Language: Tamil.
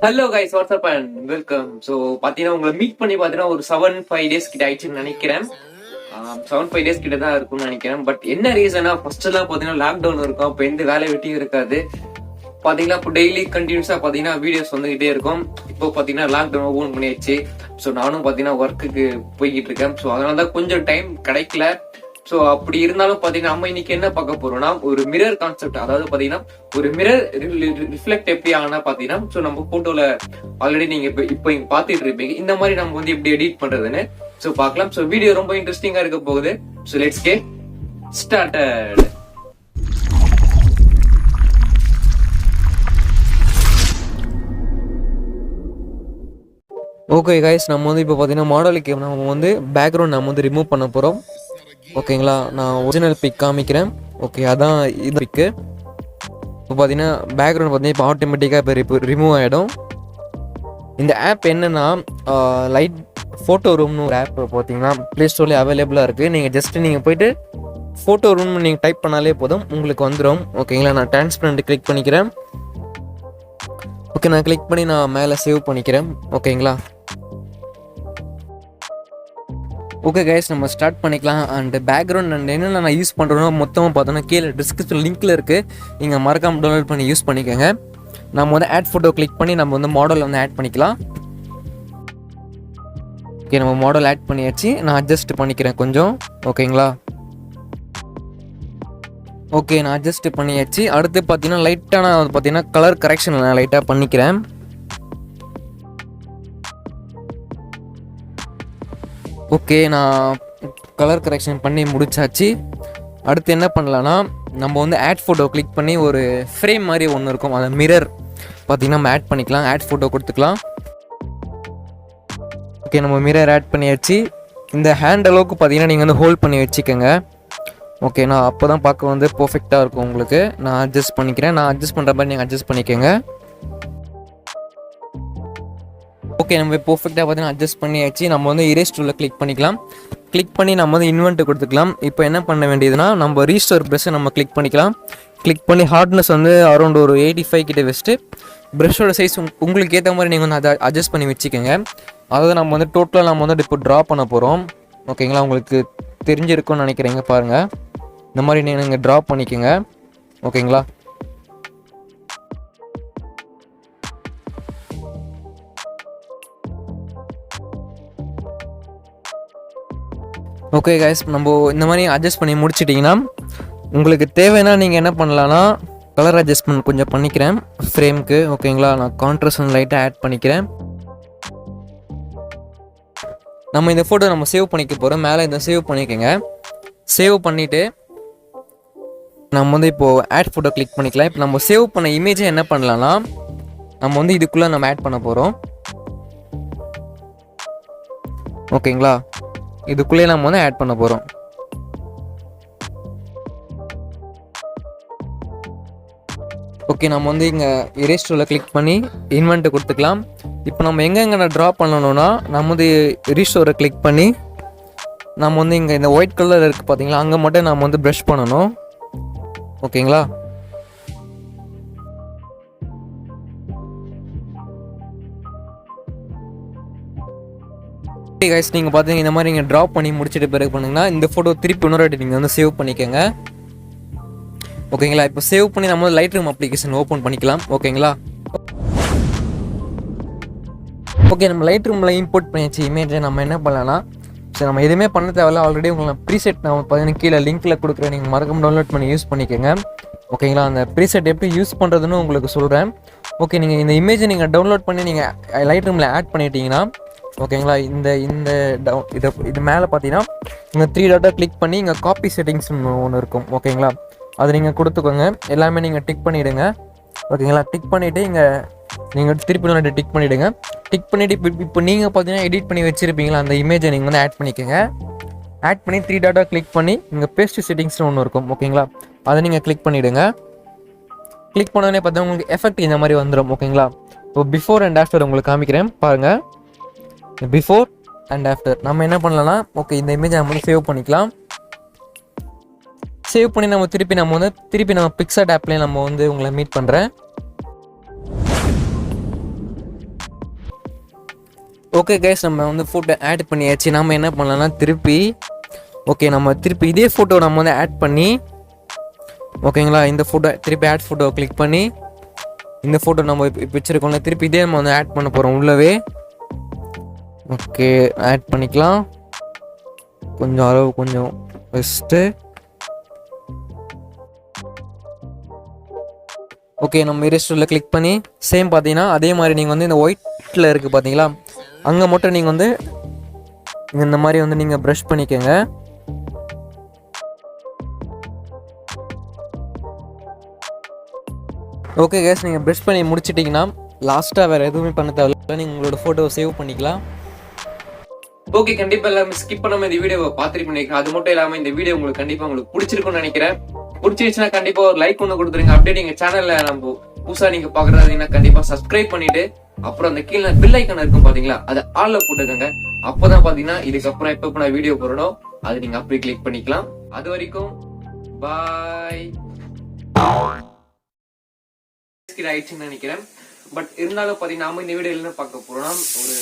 Hello guys, WhatsApp and welcome. So பார்த்தீங்கன்னா உங்களை மீட் பண்ணி பார்த்தீங்கன்னா ஒரு 7-5 டேஸ் கிட்ட ஆயிடுச்சுன்னு நினைக்கிறேன். 7-5 டேஸ் கிட்ட தான் இருக்கும்னு நினைக்கிறேன். பட் என்ன ரீசனா, ஃபர்ஸ்ட் எல்லாம் பார்த்தீங்கன்னா லாக்டவுன் இருக்கும், அப்போ எந்த வேலை வெட்டியும் இருக்காது. பார்த்தீங்கன்னா இப்போ டெய்லி கண்டினியூஸாக பார்த்தீங்கன்னா வீடியோஸ் வந்துகிட்டே இருக்கும். இப்போ பார்த்தீங்கன்னா லாக்டவுன் ஓப்பன் பண்ணியாச்சு. ஸோ நானும் பார்த்தீங்கன்னா ஒர்க்குக்கு போய்கிட்டு இருக்கேன். ஸோ அதனால தான் கொஞ்சம் டைம் கிடைக்கல. ஸோ அப்படி இருந்தாலும் பார்த்தீங்கன்னா நம்ம இன்னைக்கு என்ன பார்க்க போறோம்னா, ஒரு மிரர் கான்செப்ட். அதாவது பார்த்தீங்கன்னா ஒரு மிரர் ரிஃப்ளெக்ட் எப்படி ஆனா பார்த்தீங்கன்னா, ஸோ நம்ம போட்டோல ஆல்ரெடி நீங்க இப்போ பார்த்துட்டு இருப்பீங்க. இந்த மாதிரி நம்ம வந்து எப்படி எடிட் பண்றதுன்னு ஸோ பார்க்கலாம். ஸோ வீடியோ ரொம்ப இன்ட்ரெஸ்டிங்கா இருக்க போகுது. So let's get started. Okay guys, நம்ம வந்து இப்போ பார்த்தீங்கன்னா மாடலுக்கு நம்ம வந்து பேக்ரவுண்ட் நம்ம வந்து ரிமூவ் பண்ண போகிறோம். ஓகேங்களா, நான் ஒரிஜினல் பிக் காமிக்கிறேன். ஓகே, அதான் இது பிக்கு. இப்போ பார்த்தீங்கன்னா பேக்ரவுண்ட் பார்த்தீங்கன்னா இப்போ ஆட்டோமேட்டிக்காக இப்போ ரிமூவ் ஆகிடும். இந்த ஆப் என்னென்னா PHOTOROOம்னு ஒரு ஆப் பார்த்தீங்கன்னா ப்ளே ஸ்டோர்லேயே அவைலபிளாக இருக்குது. நீங்கள் ஜஸ்ட்டு நீங்கள் போய்ட்டு PHOTOROOம் நீங்கள் டைப் பண்ணாலே போதும், உங்களுக்கு வந்துடும். ஓகேங்களா, நான் டிரான்ஸ்பரண்ட் கிளிக் பண்ணிக்கிறேன். ஓகே, நான் கிளிக் பண்ணி நான் மேலே சேவ் பண்ணிக்கிறேன். ஓகேங்களா, ஓகே கைஸ், நம்ம ஸ்டார்ட் பண்ணிக்கலாம். அண்ட் பேக்ரவுண்ட் அண்ட் என்னென்ன நான் யூஸ் பண்ணுறேன்னா மொத்தமாக பார்த்தோன்னா கீழே டிஸ்கிரிப்ஷன் லிங்க்கில் இருக்குது, நீங்கள் மறக்காமல் டவுன்லோட் பண்ணி யூஸ் பண்ணிக்கோங்க. நம்ம வந்து ஆட் ஃபோட்டோ கிளிக் பண்ணி நம்ம வந்து மாடல் வந்து ஆட் பண்ணிக்கலாம். ஓகே, நம்ம மாடல் ஆட் பண்ணியாச்சு. நான் அட்ஜஸ்ட் பண்ணிக்கிறேன் கொஞ்சம். ஓகேங்களா, ஓகே நான் அட்ஜஸ்ட் பண்ணியாச்சு. அடுத்து பார்த்தீங்கன்னா லைட்டாக நான் பார்த்தீங்கன்னா கலர் கரெக்ஷன் நான் லைட்டாக பண்ணிக்கிறேன். ஓகே, நான் கலர் கரெக்ஷன் பண்ணி முடிச்சாச்சு. அடுத்து என்ன பண்ணலான்னா, நம்ம வந்து ஆட் ஃபோட்டோ கிளிக் பண்ணி ஒரு ஃப்ரேம் மாதிரி ஒன்று இருக்கும், அதை மிரர் பார்த்திங்கன்னா நம்ம ஆட் பண்ணிக்கலாம். ஆட் ஃபோட்டோ கொடுத்துக்கலாம். ஓகே, நம்ம மிரர் ஆட் பண்ணியாச்சு. இந்த ஹேண்ட் அளவுக்கு பார்த்தீங்கன்னா நீங்கள் வந்து ஹோல்ட் பண்ணி வச்சுக்கோங்க. ஓகே, நான் அப்போ தான் பார்க்க வந்து பர்ஃபெக்டாக இருக்கும் உங்களுக்கு. நான் அட்ஜஸ்ட் பண்ணிக்கிறேன். நான் அட்ஜஸ்ட் பண்ணுற மாதிரி நீங்கள் அட்ஜஸ்ட் பண்ணிக்கோங்க. ஓகே, நம்ம பர்ஃபெக்டாக பார்த்தீங்கன்னா அட்ஜஸ்ட் பண்ணியாச்சு. நம்ம வந்து இரேஸ் டூலில் கிளிக் பண்ணிக்கலாம். கிளிக் பண்ணி நம்ம வந்து இன்வென்ட் கொடுத்துக்கலாம். இப்போ என்ன பண்ண வேண்டியதுன்னா, நம்ம ரீஸ்டோர் ப்ரெஷ்ஷை நம்ம கிளிக் பண்ணிக்கலாம். கிளிக் பண்ணி ஹார்ட்னஸ் வந்து அரௌண்ட் ஒரு 85 கிட்ட வச்சுட்டு ப்ரெஷ்ஷோட சைஸ் உங்களுக்கு ஏற்ற மாதிரி நீங்கள் வந்து அதை அட்ஜஸ்ட் பண்ணி வச்சுக்கோங்க. அதாவது நம்ம வந்து டோட்டலாக நம்ம வந்து இப்போ ட்ரா பண்ண போகிறோம். ஓகேங்களா, உங்களுக்கு தெரிஞ்சிருக்கும்னு நினைக்கிறீங்க. பாருங்கள், இந்த மாதிரி நீங்கள் ட்ரா பண்ணிக்கோங்க. ஓகேங்களா, ஓகே கைஸ், நம்ம இந்த மாதிரி அட்ஜஸ்ட் பண்ணி முடிச்சிட்டிங்கன்னா உங்களுக்கு தேவைன்னா நீங்கள் என்ன பண்ணலான்னா கலர் அட்ஜஸ்ட்மெண்ட் கொஞ்சம் பண்ணிக்கிறேன் ஃப்ரேமுக்கு. ஓகேங்களா, நான் கான்ட்ராஸ்ட் லைட்டாக ஆட் பண்ணிக்கிறேன். நம்ம இந்த ஃபோட்டோ நம்ம சேவ் பண்ணிக்க போகிறோம். மேலே இந்த சேவ் பண்ணிக்கோங்க. சேவ் பண்ணிவிட்டு நம்ம வந்து இப்போது ஆட் ஃபோட்டோ கிளிக் பண்ணிக்கலாம். இப்போ நம்ம சேவ் பண்ண இமேஜை என்ன பண்ணலான்னா, நம்ம வந்து இதுக்குள்ளே நம்ம ஆட் பண்ண போகிறோம். ஓகேங்களா, இதுக்குள்ளே நம்ம வந்து ஆட் பண்ண போகிறோம். ஓகே, நம்ம வந்து இங்கே இரேஸ் டூலில் கிளிக் பண்ணி இன்வென்ட் கொடுத்துக்கலாம். இப்போ நம்ம எங்கெங்கே ட்ரா பண்ணணும்னா, நம்ம வந்து ரீஸ்டோரை கிளிக் பண்ணி நம்ம வந்து இங்கே இந்த ஒயிட் கலர் இருக்குது பார்த்தீங்களா, அங்கே மட்டும் நம்ம வந்து ப்ரஷ் பண்ணணும். ஓகேங்களா, கைஸ், நீங்கள் பார்த்தீங்கன்னா இந்த மாதிரி நீங்கள் ட்ரா பண்ணி முடிச்சுட்டு பிறகு பண்ணிங்கன்னா இந்த ஃபோட்டோ திருப்பி இன்னொரு நீங்கள் வந்து சேவ் பண்ணிக்கோங்க. ஓகேங்களா, இப்போ சேவ் பண்ணி நம்ம லைட்ரூம் அப்ளிகேஷன் ஓப்பன் பண்ணிக்கலாம். ஓகேங்களா, ஓகே நம்ம லைட்ரூமில் இம்போர்ட் பண்ணியாச்சு இமேஜை. நம்ம என்ன பண்ணலாம்னா, சரி நம்ம எதுவுமே பண்ண தேவையில்ல. ஆல்ரெடி உங்களுக்கு ப்ரீசெட் நான் பார்த்தீங்கன்னா கீழே லிங்க்கில் கொடுக்குறேன், நீங்கள் மறக்காம டவுன்லோட் பண்ணி யூஸ் பண்ணிக்கோங்க. ஓகேங்களா, அந்த ப்ரீசெட் எப்படி யூஸ் பண்ணுறதுன்னு உங்களுக்கு சொல்கிறேன். ஓகே, நீங்கள் இந்த இமேஜை நீங்கள் டவுன்லோட் பண்ணி நீங்கள் லைட்ரூமில் ஆட் பண்ணிட்டீங்கன்னா, ஓகேங்களா, இது மேலே பார்த்தீங்கன்னா இங்கே 3 டாட்டா கிளிக் பண்ணி இங்கே காப்பி செட்டிங்ஸ் ஒன்று இருக்கும். ஓகேங்களா, அது நீங்கள் கொடுத்துக்கோங்க. எல்லாமே நீங்கள் டிக் பண்ணிவிடுங்க. ஓகேங்களா, டிக் பண்ணிவிட்டு இங்கே நீங்கள் திருப்பி டிக் பண்ணிவிடுங்க. டிக் பண்ணிவிட்டு இப்போ நீங்கள் பார்த்தீங்கன்னா எடிட் பண்ணி வச்சுருப்பீங்களா, அந்த இமேஜை நீங்கள் வந்து ஆட் பண்ணிக்கோங்க. ஆட் பண்ணி 3 டாட்டா கிளிக் பண்ணி இங்கே பேஸ்ட் செட்டிங்ஸ்னு ஒன்று இருக்கும். ஓகேங்களா, அதை நீங்கள் கிளிக் பண்ணிவிடுங்க. கிளிக் பண்ணோடனே பார்த்தா உங்களுக்கு எஃபெக்ட் இந்த மாதிரி வந்துடும். ஓகேங்களா, இப்போ பிஃபோர் அண்ட் ஆஃப்டர் உங்களுக்கு காமிக்கிறேன் பாருங்கள். பிஃபோர் அண்ட் ஆஃப்டர் நம்ம என்ன பண்ணலாம்னா, ஓகே இந்த இமேஜை நம்ம வந்து சேவ் பண்ணிக்கலாம். சேவ் பண்ணி நம்ம திருப்பி நம்ம PicsArt ஆப்லேயே நம்ம வந்து உங்களை மீட் பண்ணுறேன். ஓகே கைஸ், நம்ம வந்து ஃபோட்டோ ஆட் பண்ணியாச்சு. நம்ம என்ன பண்ணலாம்னா திருப்பி நம்ம திருப்பி இதே ஃபோட்டோ நம்ம வந்து ஆட் பண்ணி ஓகேங்களா, இந்த ஃபோட்டோ திருப்பி ஆட் ஃபோட்டோ கிளிக் பண்ணி இந்த ஃபோட்டோ நம்ம இப்போ வச்சுருக்கோம்ல திருப்பி இதே நம்ம வந்து ஆட் பண்ண போகிறோம் உள்ளவே. ஓகே, ஆட் பண்ணிக்கலாம். கொஞ்சம் அளவு கொஞ்சம் ஃபஸ்ட்டு. ஓகே, நம்ம இரேஸ்டரில் கிளிக் பண்ணி சேம் பார்த்தீங்கன்னா அதே மாதிரி நீங்கள் வந்து இந்த ஒயிட்டில் இருக்குது பார்த்தீங்களா, அங்கே மட்டும் நீங்கள் வந்து இந்த மாதிரி வந்து நீங்கள் ப்ரஷ் பண்ணிக்கோங்க. ஓகே கேஸ், நீங்கள் ப்ரஷ் பண்ணி முடிச்சிட்டிங்கன்னா லாஸ்ட்டாக வேறு எதுவுமே பண்ண தேவையில்லை, நீங்கள் உங்களோட ஃபோட்டோவை சேவ் பண்ணிக்கலாம். ஓகே, கண்டிப்பாக எல்லாமே ஸ்கிப் பண்ணாமல் இந்த வீடியோவை பார்த்துட்டு நினைக்கிறேன். அது மட்டும் இல்லாமல் இந்த வீடியோ உங்களுக்கு கண்டிப்பாக உங்களுக்கு பிடிச்சிருக்கும்னு நினைக்கிறேன். பிடிச்சிருச்சுன்னா கண்டிப்பாக ஒரு லைக் ஒன்று கொடுத்துருங்க. அப்படியே நீங்கள் சேனலில் நம்ம புதுசாக நீங்கள் பார்க்குறதுன்னா கண்டிப்பாக சப்ஸ்கிரைப் பண்ணிட்டு அப்புறம் அந்த கீழே பில் ஐக்கான் இருக்கும் பார்த்தீங்களா, அதை ஆளில் போட்டுக்கோங்க. அப்போதான் பார்த்தீங்கன்னா இதுக்கப்புறம் எப்போ நான் வீடியோ போடணும் அது நீங்கள் அப்படியே கிளிக் பண்ணிக்கலாம். அது வரைக்கும் பாய். ஆயிடுச்சுன்னு நினைக்கிறேன். பட் இருந்தாலும் பாத்தீங்கன்னா நாம இந்த வீடியோல என்ன பார்க்க போறோம்னா ஒரு